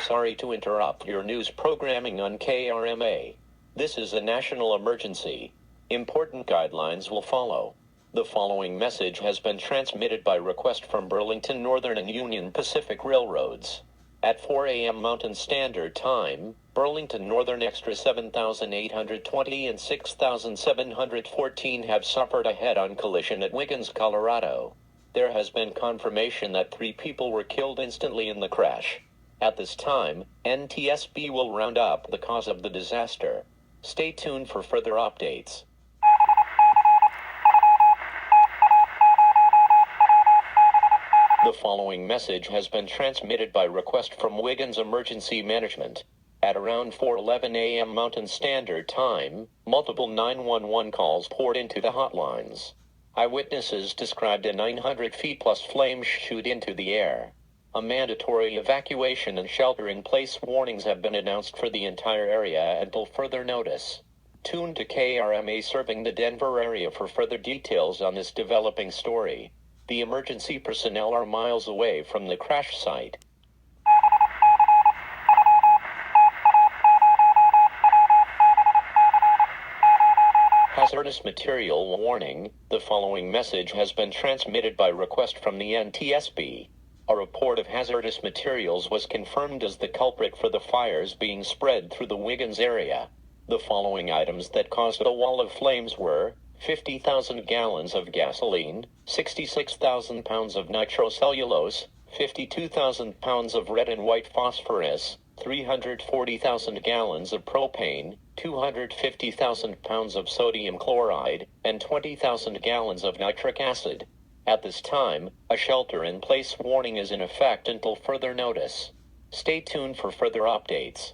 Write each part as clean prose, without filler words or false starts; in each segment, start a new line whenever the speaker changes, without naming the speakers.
sorry to interrupt your news programming on KRMA. This is a national emergency. Important guidelines will follow. The following message has been transmitted by request from Burlington Northern and Union Pacific Railroads. At 4 a.m. Mountain Standard Time, Burlington Northern Extra 7820 and 6714 have suffered a head-on collision at Wiggins, Colorado. There has been confirmation that 3 people were killed instantly in the crash. At this time, NTSB will round up the cause of the disaster. Stay tuned for further updates. The following message has been transmitted by request from Wiggins Emergency Management. At around 4:11 a.m. Mountain Standard Time, multiple 911 calls poured into the hotlines. Eyewitnesses described a 900 feet plus flames shoot into the air. A mandatory evacuation and shelter-in-place warnings have been announced for the entire area until further notice. Tune to KRMA serving the Denver area for further details on this developing story. The emergency personnel are miles away from the crash site. Hazardous material warning. The following message has been transmitted by request from the NTSB. A report of hazardous materials was confirmed as the culprit for the fires being spread through the Wiggins area. The following items that caused a wall of flames were 50,000 gallons of gasoline, 66,000 pounds of nitrocellulose, 52,000 pounds of red and white phosphorus, 340,000 gallons of propane, 250,000 pounds of sodium chloride, and 20,000 gallons of nitric acid. At this time, a shelter-in-place warning is in effect until further notice. Stay tuned for further updates.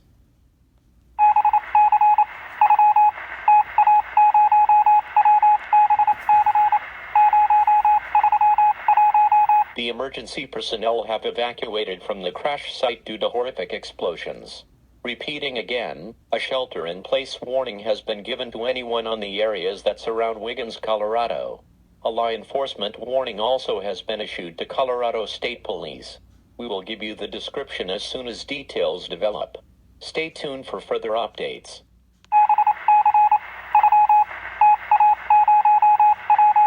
The emergency personnel have evacuated from the crash site due to horrific explosions. Repeating again, a shelter-in-place warning has been given to anyone on the areas that surround Wiggins, Colorado. A law enforcement warning also has been issued to Colorado State Police. We will give you the description as soon as details develop. Stay tuned for further updates.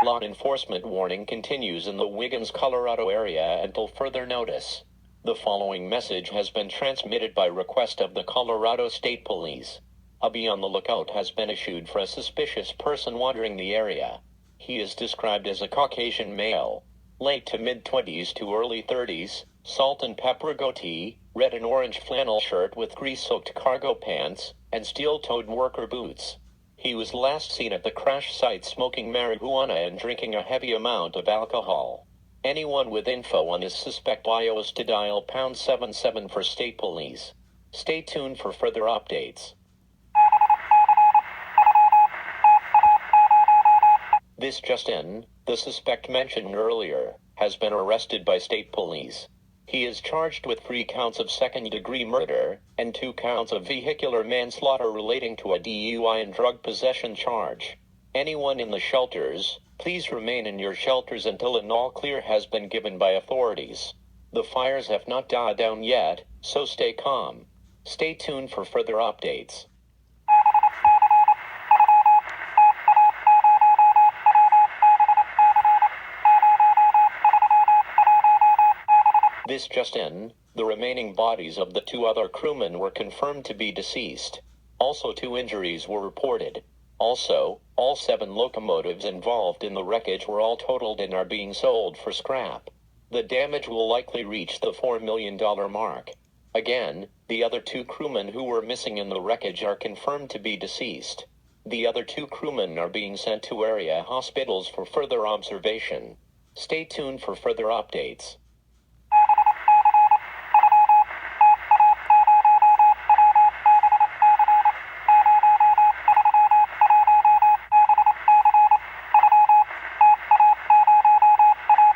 Law enforcement warning continues in the Wiggins, Colorado area until further notice. The following message has been transmitted by request of the Colorado State Police. A be on the lookout has been issued for a suspicious person wandering the area. He is described as a Caucasian male, late to mid-20s to early 30s, salt and pepper goatee, red and orange flannel shirt with grease-soaked cargo pants, and steel-toed worker boots. He was last seen at the crash site smoking marijuana and drinking a heavy amount of alcohol. Anyone with info on this suspect is to dial pound 77 for state police. Stay tuned for further updates. This just in, the suspect mentioned earlier has been arrested by state police. He is charged with 3 counts of second-degree murder and 2 counts of vehicular manslaughter relating to a DUI and drug possession charge. Anyone in the shelters, please remain in your shelters until an all-clear has been given by authorities. The fires have not died down yet, so stay calm. Stay tuned for further updates. This just in, the remaining bodies of the 2 other crewmen were confirmed to be deceased. Also 2 injuries were reported. Also, all 7 locomotives involved in the wreckage were all totaled and are being sold for scrap. The damage will likely reach the $4 million mark. Again, the other 2 crewmen who were missing in the wreckage are confirmed to be deceased. The other 2 crewmen are being sent to area hospitals for further observation. Stay tuned for further updates.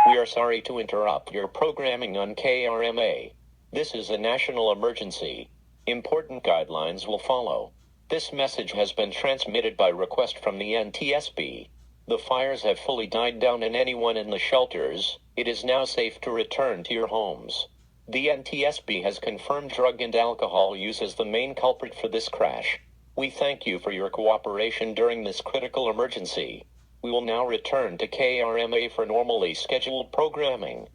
We are sorry to interrupt your programming on KRMA. This is a national emergency. Important guidelines will follow. This message has been transmitted by request from the NTSB. The fires have fully died down and anyone in the shelters, it is now safe to return to your homes. The NTSB has confirmed drug and alcohol use as the main culprit for this crash. We thank you for your cooperation during this critical emergency. We will now return to KRMA for normally scheduled programming.